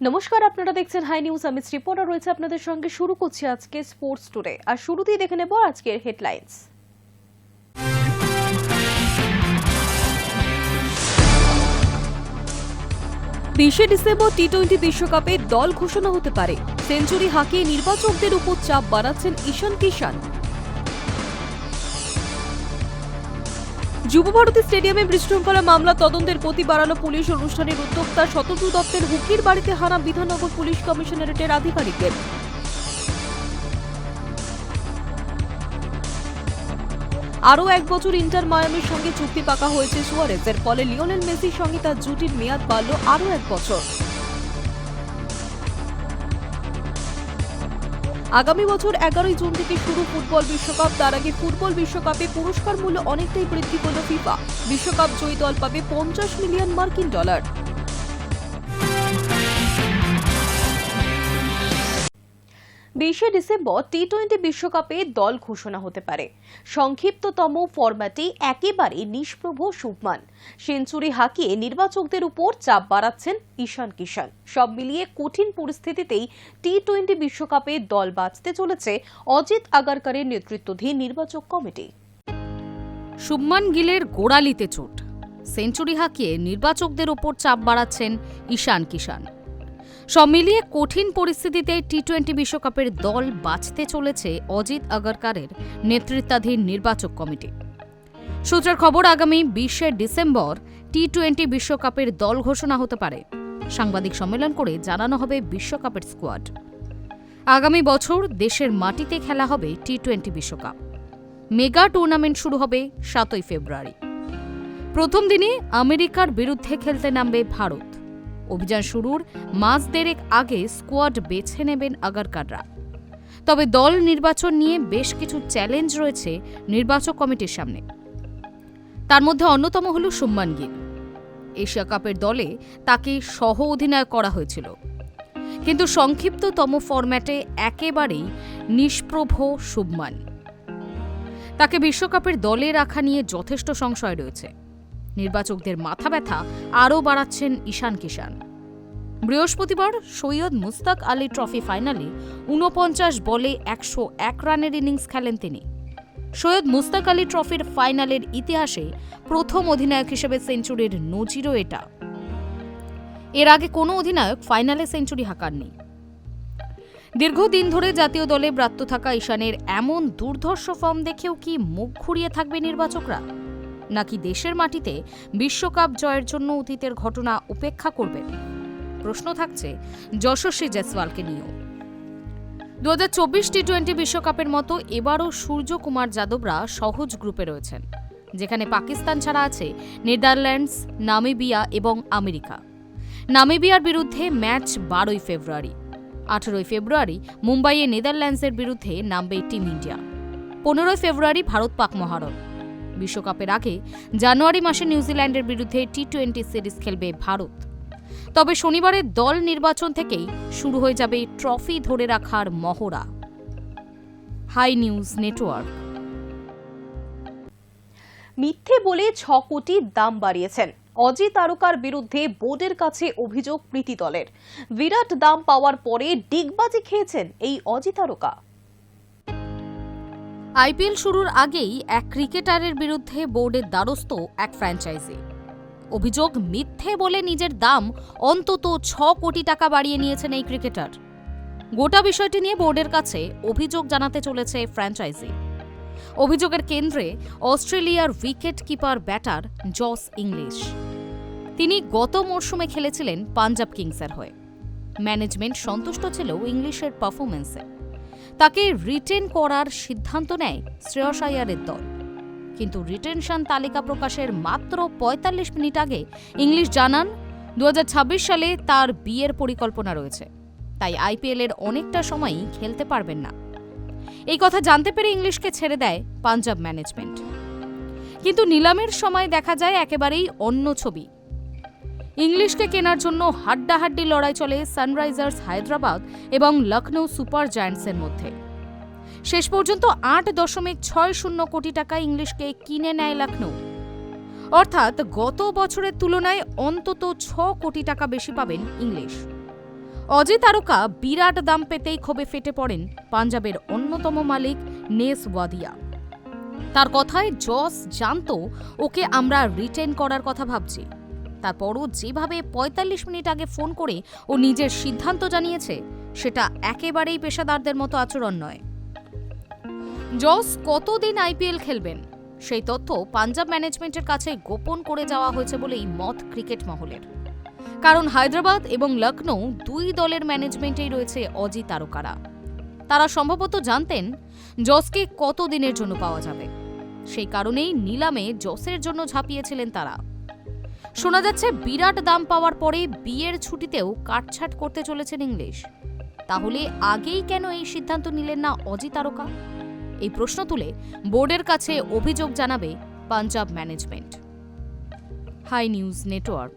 নমস্কার, আপনারা দেখছেন হাই নিউজ। আমি রিপোর্টার রয়েছে আপনাদের সঙ্গে। শুরু করছি আজকে স্পোর্টস টুডে। আর শুরুতেই দেখে নেব আজকের হেডলাইন্স। 20 ডিসেম্বর টি-20 বিশ্বকাপে দল ঘোষণা হতে পারে। সেঞ্চুরি হাঁকিয়ে নির্বাচকদের উপর চাপ বাড়াচ্ছেন ঈশান কিষান। যুবভারতী স্টেডিয়ামে বিশৃঙ্খলা মামলা তদন্তের গতি বাড়ালো পুলিশ। অনুষ্ঠানের উদ্যোক্তা শতদ্রু দত্তের হুকির বাড়িতে হানা বিধাননগর পুলিশ কমিশনারেটের আধিকারিকদের। আরও 1 বছর ইন্টার মায়ামির সঙ্গে চুক্তি পাকা হয়েছে সুয়ারেজের। ফলে লিওনেল মেসির সঙ্গে তার জুটির মেয়াদ বাড়ল আরও 1 বছর। আগামী বছর 11 জুন থেকে শুরু ফুটবল বিশ্বকাপ। তার আগে ফুটবল বিশ্বকাপে পুরস্কার মূল্য অনেকটাই বৃদ্ধি করল ফিফা। বিশ্বকাপ জয়ী দল পাবে $50 মিলিয়ন। 20 ডিসেম্বর টি-20 বিশ্বকাপে দল ঘোষণা হতে পারে। সংক্ষিপ্ততম ফরম্যাটে একেবারে নিষ্প্রভ শুভমান। সেঞ্চুরি হাঁকিয়ে নির্বাচকদের উপর চাপ বাড়াচ্ছেন ঈশান কিষান। সব মিলিয়ে কঠিন পরিস্থিতিতেই টি-20 বিশ্বকাপে দল বাঁচতে চলেছে অজিত আগারকারের নেতৃত্বাধীন নির্বাচক কমিটি। শুভমান গিলের গোড়ালিতে চোট, সেঞ্চুরি হাঁকিয়ে নির্বাচকদের ওপর চাপ বাড়াচ্ছেন ঈশান কিষান। সব মিলিয়ে কঠিন পরিস্থিতিতে টি-20 বিশ্বকাপের দল বাঁচতে চলেছে অজিত আগারকারের নেতৃত্বাধীন নির্বাচক কমিটি। সূত্রের খবর, আগামী 20 ডিসেম্বর টি-20 বিশ্বকাপের দল ঘোষণা হতে পারে। সাংবাদিক সম্মেলন করে জানানো হবে বিশ্বকাপের স্কোয়াড। আগামী বছর দেশের মাটিতে খেলা হবে টি-20 বিশ্বকাপ। মেগা টুর্নামেন্ট শুরু হবে 7 ফেব্রুয়ারি। প্রথম দিনে আমেরিকার বিরুদ্ধে খেলতে নামবে ভারত। অভিযান শুরুর মাস দেড়েক আগে স্কোয়াড বেছে নেবেন আগারকাররা। তবে দল নির্বাচন নিয়ে বেশ কিছু চ্যালেঞ্জ রয়েছে নির্বাচক কমিটির সামনে। তার মধ্যে অন্যতম হল শুভমান গিল। এশিয়া কাপের দলে তাকে সহ অধিনায়ক করা হয়েছিল, কিন্তু সংক্ষিপ্ততম ফরম্যাটে একেবারেই নিষ্প্রভ শুভমান। তাকে বিশ্বকাপের দলে রাখা নিয়ে যথেষ্ট সংশয় রয়েছে। নির্বাচকদের মাথা ব্যথা আরও বাড়াচ্ছেন ঈশান কিষান। বৃহস্পতিবার সৈয়দ মুস্তাক আলী ট্রফি ফাইনালে 49 বলে 101 রানের ইনিংস খেলেন তিনি। সৈয়দ মুস্তাক আলী ট্রফির ফাইনালের ইতিহাসে প্রথম অধিনায়ক হিসেবে সেঞ্চুরির নজিরও এটা। এর আগে কোনো অধিনায়ক ফাইনালে সেঞ্চুরি হাঁকাননি। দীর্ঘদিন ধরে জাতীয় দলে ব্রাত্য থাকা ঈশানের এমন দুর্ধর্ষ ফর্ম দেখেও কি মুখ ঘুরিয়ে থাকবে নির্বাচকরা, নাকি দেশের মাটিতে বিশ্বকাপ জয়ের জন্য অতীতের ঘটনা উপেক্ষা করবেন? প্রশ্ন থাকছে যশস্বী জয়সওয়ালকে নিয়েও। 2024 টি-20 বিশ্বকাপের মতো এবারও সূর্যকুমার যাদবরা সহজ গ্রুপে রয়েছেন, যেখানে পাকিস্তান ছাড়া আছে নেদারল্যান্ডস, নামিবিয়া এবং আমেরিকা। নামিবিয়ার বিরুদ্ধে ম্যাচ 12 ফেব্রুয়ারি। 18 ফেব্রুয়ারি মুম্বাইয়ে নেদারল্যান্ডসের বিরুদ্ধে নামবে টিম ইন্ডিয়া। 15 ফেব্রুয়ারি ভারত পাক মহারণ। বিশ্বকাপের আগে জানুয়ারি মাসে নিউজিল্যান্ডের বিরুদ্ধে টি-20 সিরিজ খেলবে ভারত। তবে শনিবারের দল নির্বাচন থেকেই শুরু হয়ে যাবে ট্রফি ধরে রাখার মহড়া। Hi news network. মিথ্যে বলে 6 কোটি দাম বাড়িয়েছেন। অজিত তারকার বিরুদ্ধে বোর্ডের কাছে অভিযোগ প্রীতি দলের। বিরাট দাম পাওয়ার পরে ডিগবাজি খেয়েছেন এই অজিত তারকা। আইপিএল শুরুর আগেই এক ক্রিকেটারের বিরুদ্ধে বোর্ডের দ্বারস্থ এক ফ্র্যাঞ্চাইজি। অভিযোগ, মিথ্যে বলে নিজের দাম অন্তত 6 কোটি টাকা বাড়িয়ে নিয়েছেন এই ক্রিকেটার। গোটা বিষয়টি নিয়ে বোর্ডের কাছে অভিযোগ জানাতে চলেছে ফ্র্যাঞ্চাইজি। অভিযোগের কেন্দ্রে অস্ট্রেলিয়ার wicket keeper batter Jos English. তিনি গত মরশুমে খেলেছিলেন পাঞ্জাব কিংসের হয়ে। ম্যানেজমেন্ট সন্তুষ্ট ছিল ইংলিশের পারফরম্যান্সে। তাকে রিটেন করার সিদ্ধান্ত নেয় শ্রেয়স আইয়ারের দল। কিন্তু রিটেনশন তালিকা প্রকাশের মাত্র 45 মিনিট আগে ইংলিশ জানান 2026 সালে তার বিয়ের পরিকল্পনা রয়েছে, তাই আইপিএল এর অনেকটা সময়ই খেলতে পারবেন না। এই কথা জানতে পেরে ইংলিশকে ছেড়ে দেয় পাঞ্জাব ম্যানেজমেন্ট। কিন্তু নিলামের সময় দেখা যায় একেবারেই অন্য ছবি। ইংলিশকে কেনার জন্য হাড্ডাহাড্ডি লড়াই চলে সানরাইজার্স হায়দ্রাবাদ এবং লখনৌ সুপার জায়ান্টসের মধ্যে। শেষ পর্যন্ত 8.60 কোটি টাকা ইংলিশকে কিনে নেয় লখনৌ। অর্থাৎ গত বছরের তুলনায় অন্তত 6 কোটি টাকা বেশি পাবেন ইংলিশ। অজি তারকা বিরাট দাম পেতেই ক্ষোভে ফেটে পড়েন পাঞ্জাবের অন্যতম মালিক নেস ওয়াদিয়া। তার কথায় জস জানতো ওকে আমরা রিটেন করার কথা ভাবছি, তারপরও যেভাবে ৪৫ মিনিট আগে ফোন করে ও নিজের সিদ্ধান্ত জানিয়েছে সেটা একেবারেই পেশাদারদের মতো আচরণ নয়। জস কতদিন আইপিএল খেলবেন সেই তথ্য পাঞ্জাব ম্যানেজমেন্টের কাছে গোপন করে যাওয়া হয়েছে বলেই মত ক্রিকেট মহলের। কারণ হায়দ্রাবাদ এবং লখনৌ দুই দলের ম্যানেজমেন্টেই রয়েছে অজি তারকারা। তারা সম্ভবত জানতেন জসকে কতদিনের জন্য পাওয়া যাবে, সেই কারণেই নিলামে জসের জন্য ঝাঁপিয়েছিলেন তারা। শোনা যাচ্ছে বিরাট দাম পাওয়ার পরে বিয়ের ছুটিতেও কাটছাট করতে চলেছেন ইংলিশ। তাহলে আগেই কেন এই সিদ্ধান্ত নিলেন না অজি তারকা? এই প্রশ্ন তুলে বোর্ডের কাছে অভিযোগ জানাবে Punjab management. Hi news network.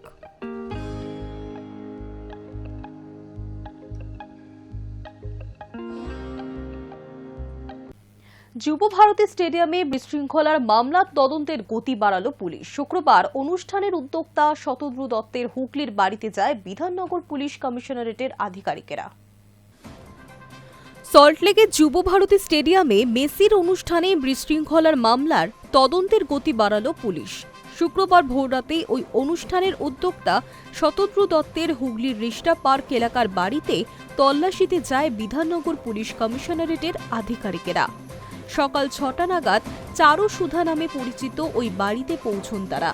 Yuva Bharati স্টেডিয়ামে বিশৃঙ্খলার মামলার তদন্তের গতি বাড়ালো পুলিশ। শুক্রবার অনুষ্ঠানের উদ্যোক্তা শতদ্রু দত্তের হুগলির বাড়িতে যায় বিধাননগর পুলিশ কমিশনারেটের আধিকারিকেরা। সল্টলেকের যুব ভারতী স্টেডিয়ামে মেসির অনুষ্ঠানে বিশৃঙ্খলার মামলার তদন্তের গতি বাড়ালো পুলিশ। শুক্রবার ভোররাতে ওই অনুষ্ঠানের উদ্যোক্তা শতদ্রু দত্তের হুগলির রিষ্টা পার্ক এলাকার বাড়িতে তল্লাশিতে যায় বিধাননগর পুলিশ কমিশনারেটের আধিকারিকেরা। সকাল ৬টা নাগাদ চারু সুধা নামে পরিচিত ওই বাড়িতে পৌঁছন তারা।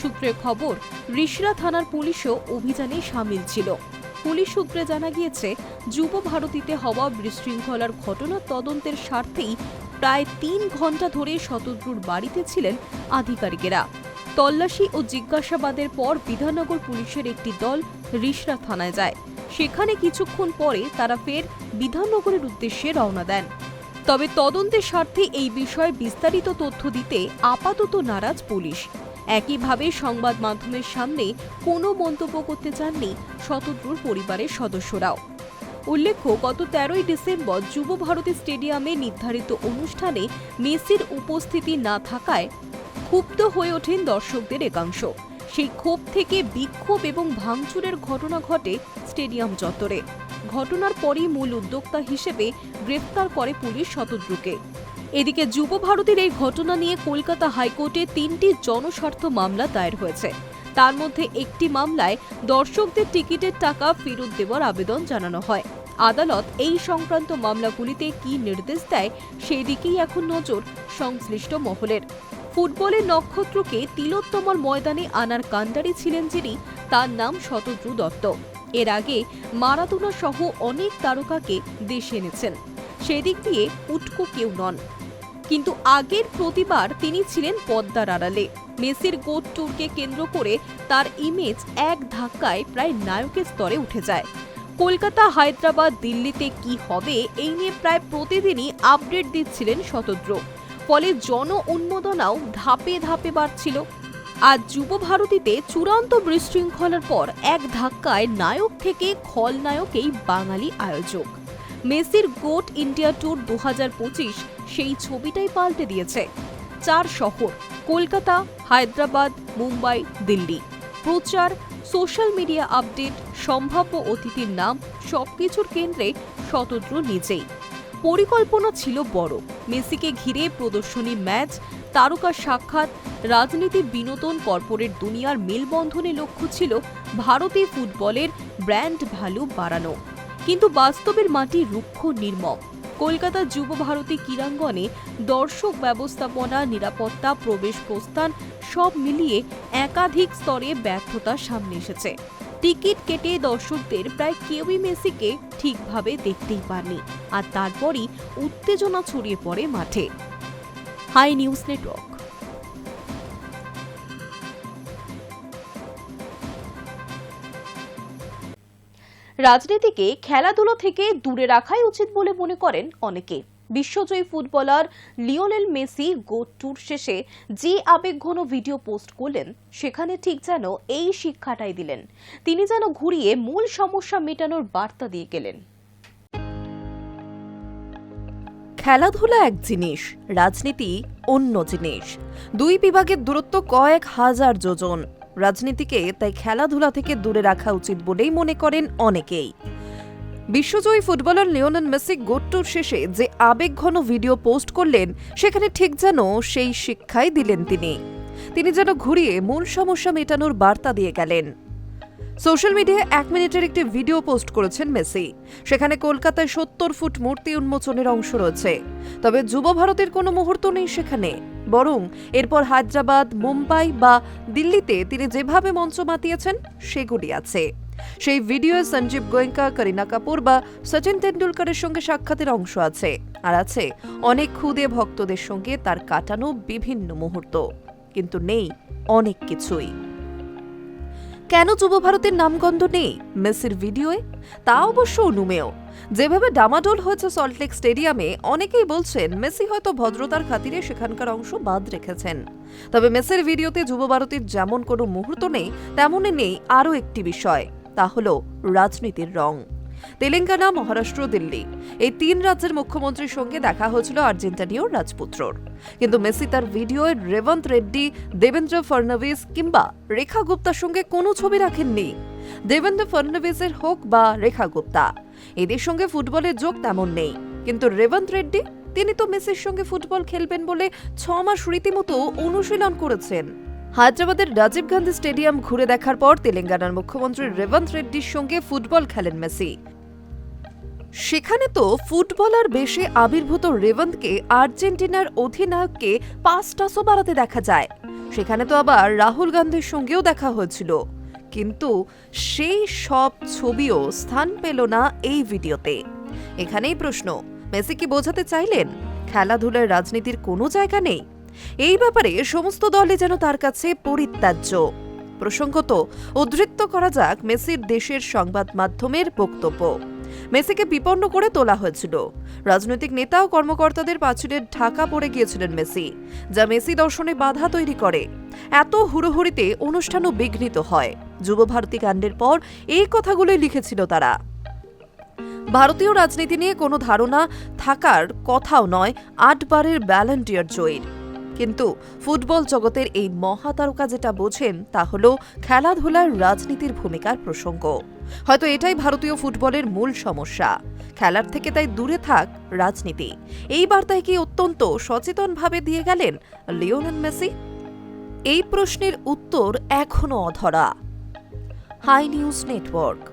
সূত্রে খবর, রিষড়া থানার পুলিশও অভিযানে সামিল ছিল। পুলিশ সূত্রে জানা গিয়েছে, যুব ভারতীতে হওয়া বিশৃঙ্খলার ঘটনার তদন্তের স্বার্থেই প্রায় ৩ ঘণ্টা ধরে শতদ্রুর বাড়িতে ছিলেন আধিকারিকেরা। তল্লাশি ও জিজ্ঞাসাবাদের পর বিধাননগর পুলিশের একটি দল রিষড়া থানায় যায়। সেখানে কিছুক্ষণ পরে তারা ফের বিধাননগরের উদ্দেশ্যে রওনা দেন। তবে তদন্তের স্বার্থে এই বিষয়ে বিস্তারিত তথ্য দিতে আপাতত নারাজ পুলিশ। একইভাবে সংবাদ মাধ্যমের সামনে কোনো মন্তব্য করতে চাননি শতদ্রুর পরিবারের সদস্যরাও। উল্লেখ্য, গত ১৩ই ডিসেম্বর যুব ভারতী স্টেডিয়ামে নির্ধারিত অনুষ্ঠানে মেসির উপস্থিতি না থাকায় ক্ষুব্ধ হয়ে ওঠেন দর্শকদের একাংশ। সেই ক্ষোভ থেকে বিক্ষোভ এবং ভাঙচুরের ঘটনা ঘটে স্টেডিয়াম চত্বরে। ঘটনার পরই মূল উদ্যোক্তা হিসেবে গ্রেফতার করে পুলিশ শতদ্রুকে। এদিকে যুব ভারতীর এই ঘটনা নিয়ে কলকাতা হাইকোর্টে ৩টি জনস্বার্থ মামলা দায়ের হয়েছে। তার মধ্যে একটি মামলায় দর্শকদের টিকিটের টাকা ফেরত দেওয়ার আবেদন জানানো হয়। আদালত এই সংক্রান্ত মামলাগুলিতে কি নির্দেশ দেয় সেদিকেই এখন নজর সংশ্লিষ্ট মহলের। ফুটবলের নক্ষত্রকে তিলোত্তমার ময়দানে আনার কাণ্ডারি ছিলেন যিনি, তার নাম শতদ্রু দত্ত। এর আগে মারাদোনা সহ অনেক তারকাকে দেশে এনেছেন, সেদিক দিয়ে উটকো কেউ নন। কিন্তু আগের প্রতিবার তিনি ছিলেন পদ্মার আড়ালে। মেসির গোট ট্যুরকে কেন্দ্র করে তার ইমেজ এক ধাক্কায় প্রায় নায়কের স্তরে উঠে যায়। কলকাতা, হায়দ্রাবাদ, দিল্লিতে কি হবে এই নিয়ে প্রায় প্রতিদিনই আপডেট দিচ্ছিলেন শতদ্রু। ফলে জন উন্মাদনাও ধাপে ধাপে বাড়ছিল। আজ যুব ভারতীতে চূড়ান্ত বিশৃঙ্খলার পর এক ধাক্কায় নায়ক থেকে খলনায়কেই বাঙালি আয়োজক। মেসির গোট ইন্ডিয়া ট্যুর ২০২৫ সেই ছবিটাই পাল্টে দিয়েছে। ৪ শহর কলকাতা, হায়দ্রাবাদ, মুম্বাই, দিল্লি। প্রচার, সোশ্যাল মিডিয়া আপডেট, সম্ভাব্য অতিথির নাম সবকিছুর কেন্দ্রে শতদ্রু নিজেই। পরিকল্পনা ছিল বড়। মেসিকে ঘিরে প্রদর্শনী ম্যাচ, তারকা সাক্ষাৎ, রাজনীতি, বিনোদন, কর্পোরেট দুনিয়ার মেলবন্ধনে লক্ষ্য ছিল ভারতীয় ফুটবলের ব্র্যান্ড ভ্যালু বাড়ানো। কিন্তু বাস্তবের মাটি রুক্ষ, নির্মম। কলকাতা যুব ভারতী ক্রীড়াঙ্গনে দর্শক ব্যবস্থাপনা, নিরাপত্তা, প্রবেশ প্রস্থান সব মিলিয়ে একাধিক স্তরে ব্যর্থতা সামনে এসেছে। টিকিট কেটে দর্শকদের প্রায় কেউই মেসিকে ঠিকভাবে দেখতেই পাননি। আর তারপরই উত্তেজনা ছড়িয়ে পড়ে মাঠে। Hi news network. রাজনীতিকে খেলাধুলা থেকে দূরে রাখাই উচিত বলে মনে করেন অনেকে। বিশ্বজয়ী footballer Lionel Messi GOAT tour শেষে যে আবেগঘন ভিডিও পোস্ট করলেন, সেখানে ঠিক যেন এই শিক্ষাটাই দিলেন। তিনি যেন ঘুরিয়ে মূল সমস্যা মেটানোর বার্তা দিয়ে গেলেন। খেলাধুলা এক জিনিস, রাজনীতি অন্য জিনিস। দুই বিভাগের দূরত্ব কয়েক হাজার যোজন। রাজনীতিকে তাই খেলাধুলা থেকে দূরে রাখা উচিত বলেই মনে করেন অনেকেই। বিশ্বজয়ী ফুটবলার লিওনেল মেসি গোট টুর শেষে যে আবেগঘন ভিডিও পোস্ট করলেন, সেখানে ঠিক যেন সেই শিক্ষাই দিলেন তিনি যেন ঘুরিয়ে মূল সমস্যা মেটানোর বার্তা দিয়ে গেলেন। সোশ্যাল মিডিয়ায় 1 মিনিটের একটি ভিডিও পোস্ট করেছেন মেসি। সেখানে কলকাতায় 70 ফুট মূর্তি উন্মোচনের অংশ রয়েছে, তবে যুব ভারতের কোনো মুহূর্ত নেই সেখানে। বরং এরপর হায়দ্রাবাদ, মুম্বাই বা দিল্লিতে তিনি যেভাবে মঞ্চ মাতিয়েছেন সেগুলি আছে। সেই ভিডিওয়ে সঞ্জীব গোয়েঙ্কা, করিনা কাপুর বা সচিন তেন্ডুলকরের সঙ্গে সাক্ষাতের অংশ আছে, আর আছে অনেক খুদে ভক্তদের সঙ্গে তার কাটানো বিভিন্ন মুহূর্ত। কিন্তু নেই অনেক কিছুই। কেন যুব ভারতের নামগন্ধ নেই মেসির ভিডিওয়ে? তা অবশ্য অনুমেয়। যেভাবে ডামাডোল হয়েছে সল্টলেক স্টেডিয়ামে, অনেকেই বলছেন মেসি হয়তো ভদ্রতার খাতিরে সেখানকার অংশ বাদ রেখেছেন। তবে মেসির ভিডিওতে যুব ভারতের যেমন কোনো মুহূর্ত নেই, তেমনই নেই আরও একটি বিষয়, তা হলো রাজনীতির রং। তেলেঙ্গানা, মহারাষ্ট্র, দিল্লি এই 3 রাজ্যের মুখ্যমন্ত্রীর সঙ্গে দেখা হয়েছিল আর্জেন্টিনীয় রাজপুত্রর। কিন্তু মেসি তার ভিডিওয়ে রেবন্ত রেড্ডি, দেবেন্দ্র ফডনভিস কিংবা রেখা গুপ্তার সঙ্গে কোনো ছবি রাখেননি। দেবেন্দ্র ফডনভিসের হোক বা রেখা গুপ্তা, এদের সঙ্গে ফুটবলের যোগ তেমন নেই। কিন্তু রেবন্ত রেড্ডি, তিনি তো মেসির সঙ্গে ফুটবল খেলবেন বলে 6 মাস রীতিমতো অনুশীলন করেছেন। হায়দ্রাবাদের রাজীব গান্ধী স্টেডিয়াম ঘুরে দেখার পর তেলেঙ্গানার মুখ্যমন্ত্রী রেবন্ত রেড্ডির সঙ্গে ফুটবল খেলেন মেসি। সেখানে তো ফুটবলার বেশে আবির্ভূত রেবন্তকে আর্জেন্টিনার অধিনায়ককে 5 টাসও বাড়াতে দেখা যায়। সেখানে তো আবার রাহুল গান্ধীর সঙ্গেও দেখা হয়েছিল। কিন্তু সেই সব ছবিও স্থান পেল না এই ভিডিওতে। এখানেই প্রশ্ন, মেসি কি বোঝাতে চাইলেন খেলাধুলার রাজনীতির কোনো জায়গা নেই? এই ব্যাপারে সমস্ত দলই যেন তার কাছে পরিত্যাজ্য। প্রসঙ্গত উদ্ধৃত করা যাক মেসির দেশের সংবাদ মাধ্যমের বক্তব্য। মেসিকে বিপন্ন করে তোলা হয়েছিল। রাজনৈতিক নেতা ও কর্মকর্তাদের পাঁচিলের ঢাকা পড়ে গিয়েছিলেন মেসি, যা মেসি দর্শনে বাধা তৈরি করে। এত হুড়োহুড়িতে অনুষ্ঠানও বিঘ্নিত হয়। যুব ভারতী কাণ্ডের পর এই কথাগুলোই লিখেছিল তারা। ভারতীয় রাজনীতি নিয়ে কোনো ধারণা থাকার কথাও নয় 8 বারের ব্যালন ডি'অর জয়ীর। কিন্তু ফুটবল জগতের এই মহাতারকা যেটা বোঝেন, তা হলো খেলাধুলার রাজনীতির ভূমিকার প্রসঙ্গ। হয়তো এটাই ভারতীয় ফুটবলের মূল সমস্যা। খেলার থেকে তাই দূরে থাক রাজনীতি। এই বার্তায় কি অত্যন্ত সচেতনভাবে দিয়ে গেলেন লিওনেল মেসি? এই প্রশ্নের উত্তর এখনো অধরা। High news network.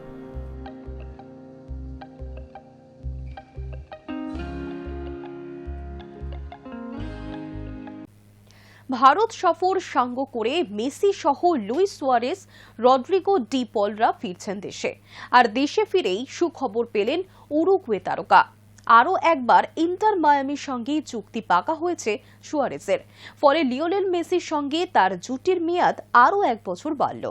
ভারত সফর সাঙ্গ করে মেসি সহ লুইস সুয়ারেস, রদ্রিগো ডি পলরা ফিরছেন দেশে। আর দেশে ফিরেই সুখবর পেলেন উরুগুয়ে তারকা। আরও একবার ইন্টার মায়ামির সঙ্গে চুক্তি পাকা হয়েছে সুয়ারেসের। ফলে লিওনেল মেসির সঙ্গে তার জুটির মেয়াদ আরও 1 বছর বাড়ল।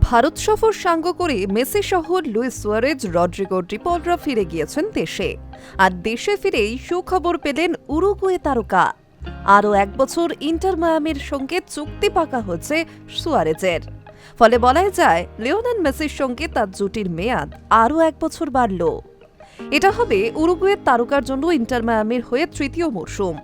ভারত সফর সাঙ্গ করে মেসি সহ লুইস সুয়ারেজ, রদ্রিগো ডি পলরা ফিরে গিয়েছেন দেশে। আর দেশে ফিরেই সুখবর পেলেন উরুগুয়ে তারকা। আরও 1 বছর ইন্টার মায়ামির সঙ্গে চুক্তি পাকা হচ্ছে সুয়ারেজের। ফলে বলাই যায় লিওনেল মেসির সঙ্গে তার জুটির মেয়াদ আরও 1 বছর বাড়ল। এটা হবে উরুগুয়ের তারকার জন্য ইন্টার মায়ামির হয়ে 3য় মরশুম।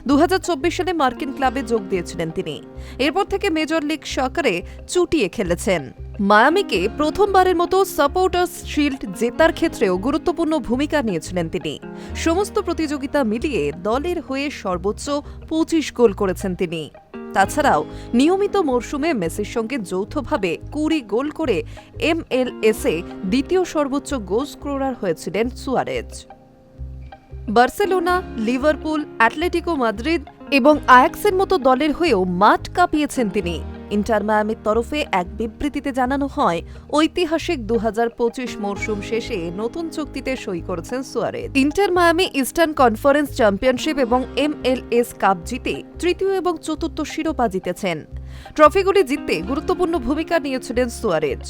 2024 সালে মার্কিন ক্লাবে যোগ দিয়েছিলেন তিনি। এরপর থেকে মেজর লিগ সকারে চুটিয়ে খেলেছেন। মায়ামিকে প্রথমবারের মতো সাপোর্টার্স শিল্ড জেতার ক্ষেত্রেও গুরুত্বপূর্ণ ভূমিকা নিয়েছিলেন তিনি। সমস্ত প্রতিযোগিতা মিলিয়ে দলের হয়ে সর্বোচ্চ 25 গোল করেছেন তিনি। তাছাড়াও নিয়মিত মরশুমে মেসির সঙ্গে যৌথভাবে 20 গোল করে MLS-এ দ্বিতীয় সর্বোচ্চ গোল স্কোরার হয়েছিলেন Suarez. Barcelona, Liverpool, Atletico Madrid এবং আয়াক্সের মতো দলের হয়েও মাঠ কাঁপিয়েছেন তিনি। ইন্টার মায়ামির তরফে এক বিবৃতিতে জানানো হয়, ঐতিহাসিক 2025 মরশুম শেষে নতুন চুক্তিতে সই করেছেন Suarez. Inter Miami eastern conference championship এবং MLS কাপ জিতে 3য় এবং 4র্থ শিরোপা জিতেছেন। ট্রফিগুলি জিততে গুরুত্বপূর্ণ ভূমিকা নিয়েছিলেন সুয়ারেজ।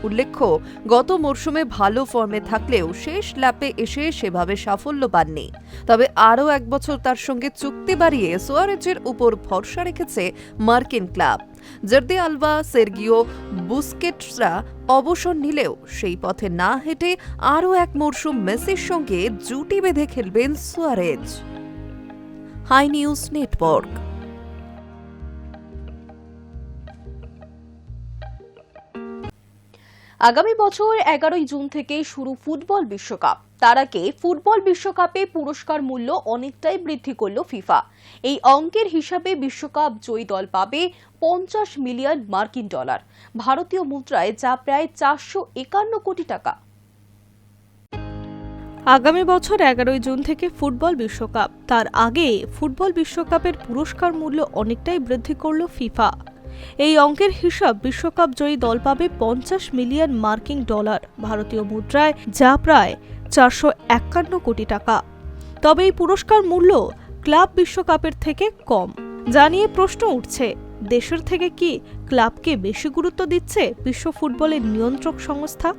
উল্লেখ্য, গত মরশুমে ভালো ফর্মে থাকলেও শেষ ল্যাপে এসে সেভাবে সাফল্য পাননি। তবে আরও 1 বছর তার সঙ্গে চুক্তি বাড়িয়ে সুয়ারেজের উপর ভরসা রেখেছে মার্কিন ক্লাব। জর্দি আলবা, সের্গিও বুস্কেটসরা অবসর নিলেও সেই পথে না হেঁটে আরও 1 মরশুম মেসির সঙ্গে জুটি বেঁধে খেলবেন সুয়ারেজ। High news network. আগামী বছর 11 জুন থেকে শুরু ফুটবল বিশ্বকাপ। তার আগে ফুটবল বিশ্বকাপে পুরস্কার মূল্য অনেকটাই বৃদ্ধি করল ফিফা। এই অঙ্কের হিসাবে বিশ্বকাপ জয়ী দল পাবে 50 মিলিয়ন মার্কিন ডলার, ভারতীয় মুদ্রায় যা প্রায় 451 কোটি টাকা। আগামী বছর 11 জুন থেকে ফুটবল বিশ্বকাপ। তার আগে ফুটবল বিশ্বকাপের পুরস্কার মূল্য অনেকটাই বৃদ্ধি করল ফিফা। এই অঙ্কের হিসাব বিশ্বকাপ জয়ী দল পাবে 50 মিলিয়ন মার্কিন ডলার, ভারতীয় মুদ্রায় যা প্রায় 451 কোটি টাকা। তবে এই পুরস্কার মূল্য ক্লাব বিশ্বকাপের থেকে কম। যা নিয়ে প্রশ্ন উঠছে, দেশের থেকে কি ক্লাবকে বেশি গুরুত্ব দিচ্ছে বিশ্ব ফুটবলের নিয়ন্ত্রক সংস্থা?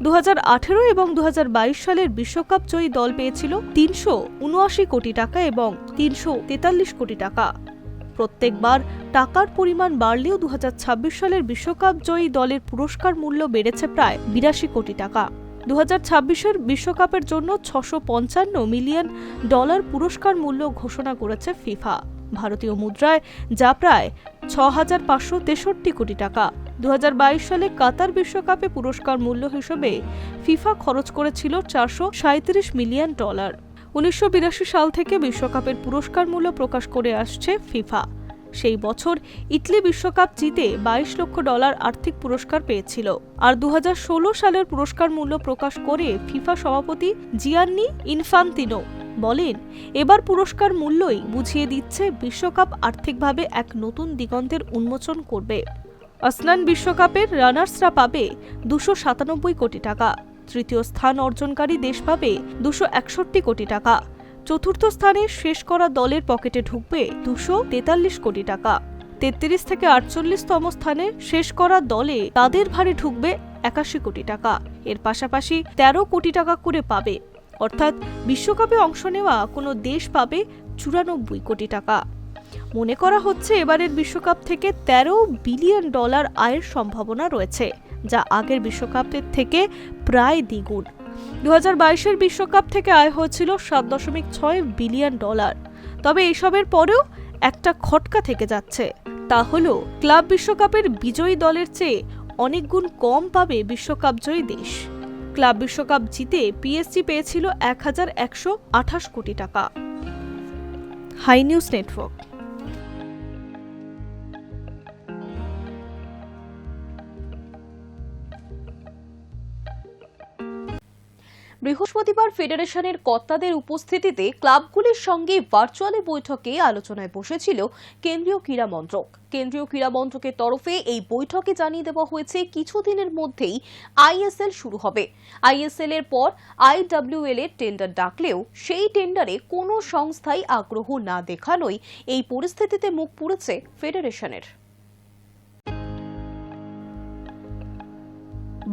2018 এবং 2022 সালের বিশ্বকাপ জয়ী দল পেয়েছিল 379 কোটি টাকা এবং 343 কোটি টাকা। প্রত্যেকবার টাকার পরিমাণ বাড়লেও 2026 সালের বিশ্বকাপ জয়ী দলের পুরস্কার মূল্য বেড়েছে প্রায় 82 কোটি টাকা। 2026-এর বিশ্বকাপের জন্য 655 মিলিয়ন ডলার পুরস্কার মূল্য ঘোষণা করেছে ফিফা, ভারতীয় মুদ্রায় যা প্রায় 6563 কোটি টাকা। 2022 সালে কাতার বিশ্বকাপে পুরস্কার মূল্য হিসেবে ফিফা খরচ করেছিল 437 মিলিয়ন ডলার। 1982 সাল থেকে বিশ্বকাপের পুরস্কার মূল্য প্রকাশ করে আসছে ফিফা। সেই বছর ইতালি বিশ্বকাপ জিতে 22 লক্ষ ডলার আর্থিক পুরস্কার পেয়েছিল। আর 2016 সালের পুরস্কার মূল্য প্রকাশ করে ফিফা সভাপতি জিয়ান্নি ইনফান্তিনো বলেন, এবার পুরস্কার মূল্যই বুঝিয়ে দিচ্ছে বিশ্বকাপ আর্থিকভাবে এক নতুন দিগন্তের উন্মোচন করবে। আসনান বিশ্বকাপের রানার্সরা পাবে 297 কোটি টাকা, তৃতীয় স্থান অর্জনকারী দেশ পাবে 261 কোটি টাকা, চতুর্থ স্থানে শেষ করা দলের পকেটে ঢুকবে 243 কোটি টাকা, 33 থেকে 48তম স্থানে শেষ করা দলে তাদের ভারে ঢুকবে 81 কোটি টাকা। এর পাশাপাশি 13 কোটি টাকা করে পাবে, অর্থাৎ বিশ্বকাপে অংশ নেওয়া কোনো দেশ পাবে 94 কোটি টাকা। মনে করা হচ্ছে এবারের বিশ্বকাপ থেকে 13 বিলিয়ন ডলার আয়ের সম্ভাবনা রয়েছে, যা আগের বিশ্বকাপের থেকে প্রায় দ্বিগুণ। 2022-এর বিশ্বকাপ থেকে আয় হয়েছিল 7.6 বিলিয়ন ডলার। তবে এইসবের পরেও একটা খটকা থেকে যাচ্ছে, তা হলো ক্লাব বিশ্বকাপের বিজয়ী দলের চেয়ে অনেক গুণ কম পাবে বিশ্বকাপ জয়ী দেশ। ক্লাব বিশ্বকাপ জিতে পিএসজি পেয়েছিল 1128 কোটি টাকা। Hi news network. বৃহস্পতিবার ফেডারেশনের কর্তাদের উপস্থিতিতে ক্লাবগুলির সঙ্গে ভার্চুয়ালি বৈঠকে আলোচনায় বসেছিল কেন্দ্রীয় ক্রীড়া মন্ত্রক। কেন্দ্রীয় ক্রীড়া মন্ত্রকের তরফে এই বৈঠকে জানিয়ে দেওয়া হয়েছে কিছুদিনের মধ্যেই আইএসএল শুরু হবে। আইএসএল এর পর আইডব্লিউএল এর টেন্ডার ডাকলেও সেই টেন্ডারে কোনো সংস্থাই আগ্রহ না দেখানোই এই পরিস্থিতিতে মুখ পুড়েছে ফেডারেশনের।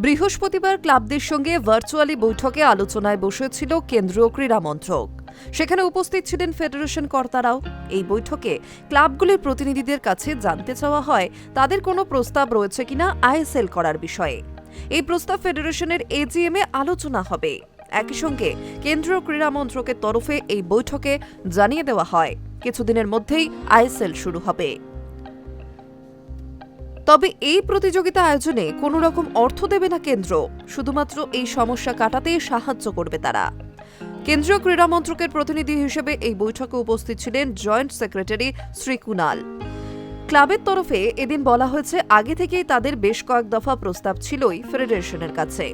বৃহস্পতিবার ক্লাবদের সঙ্গে ভার্চুয়ালি বৈঠকে আলোচনায় বসেছিল কেন্দ্রীয় ক্রীড়া মন্ত্রক। সেখানে উপস্থিত ছিলেন ফেডারেশন কর্তারাও। এই বৈঠকে ক্লাবগুলির প্রতিনিধিদের কাছে জানতে চাওয়া হয় তাদের কোনো প্রস্তাব রয়েছে কিনা আইএসএল করার বিষয়ে। এই প্রস্তাব ফেডারেশনের এজিএম এ আলোচনা হবে। একই সঙ্গে কেন্দ্রীয় ক্রীড়া মন্ত্রকের তরফে এই বৈঠকে জানিয়ে দেওয়া হয় কিছুদিনের মধ্যেই আইএসএল শুরু হবে। তবে এই প্রতিযোগিতা আয়োজনে কোনো রকম অর্থ দেবে না কেন্দ্র, শুধুমাত্র এই সমস্যা কাটাতে সাহায্য করবে তারা। কেন্দ্রীয় ক্রীড়া মন্ত্রকের প্রতিনিধি হিসেবে এই বৈঠকে উপস্থিত ছিলেন জয়েন্ট সেক্রেটারি শ্রী কুনাল। ক্লাবের তরফে এদিন বলা হয়েছে আগে থেকেই তাদের বেশ কয়েক দফা প্রস্তাব ছিলই ফেডারেশনের কাছে,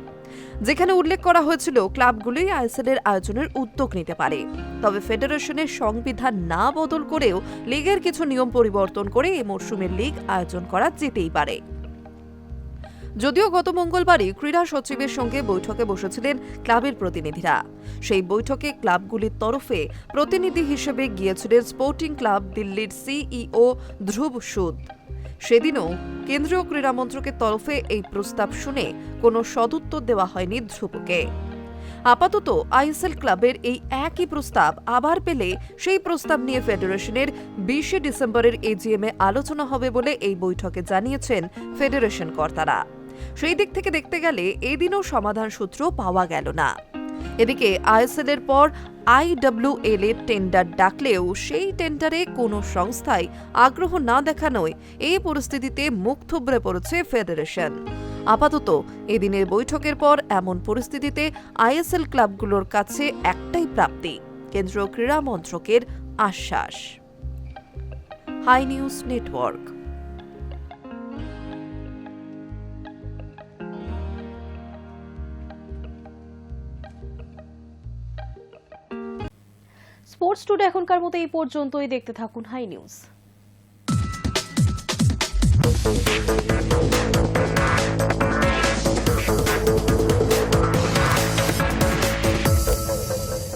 যেখানে উল্লেখ করা হয়েছিল ক্লাবগুলি আইএসএল এর আয়োজনের উদ্যোগ নিতে পারে। তবে ফেডারেশনের সংবিধান না বদল করেও লিগের কিছু নিয়ম পরিবর্তন করে এই মরশুমের লিগ আয়োজন করা যেতেই পারে। যদিও গত মঙ্গলবারই ক্রীড়া সচিবের সঙ্গে বৈঠকে বসেছিলেন ক্লাবের প্রতিনিধিরা। সেই বৈঠকে ক্লাবগুলির তরফে প্রতিনিধি হিসেবে গিয়েছিলেন স্পোর্টিং ক্লাব দিল্লির সিইও ধ্রুব সুদ। সেদিনও কেন্দ্রীয় ক্রীড়া মন্ত্রকের তরফে এই প্রস্তাব শুনে কোনো সদুত্তর দেওয়া হয়নি ধ্রুবকে। আপাতত আইএসএল ক্লাবের এই একই প্রস্তাব আবার পেলে সেই প্রস্তাব নিয়ে ফেডারেশনের 20 ডিসেম্বরের এজিএম এ আলোচনা হবে বলে এই বৈঠকে জানিয়েছেন ফেডারেশন কর্তারা। সেই দিক থেকে দেখতে গেলে এদিনও সমাধান সূত্র পাওয়া গেল না। এদিকে আইএসএল এর পর আইডব্লিউএল এর টেন্ডার ডাকলেও সেই টেন্ডারে কোনো সংস্থাই আগ্রহ না দেখানোয় এই পরিস্থিতিতে মুখ থুবড়ে পড়েছে ফেডারেশন। আপাতত এদিনের বৈঠকের পর এমন পরিস্থিতিতে আইএসএল ক্লাবগুলোর কাছে একটাই প্রাপ্তি, কেন্দ্রীয় ক্রীড়া মন্ত্রকের আশ্বাস। Hi news network. Sports today এখনকার মতো এই পর্যন্তই। দেখতে থাকুন হাই নিউজ।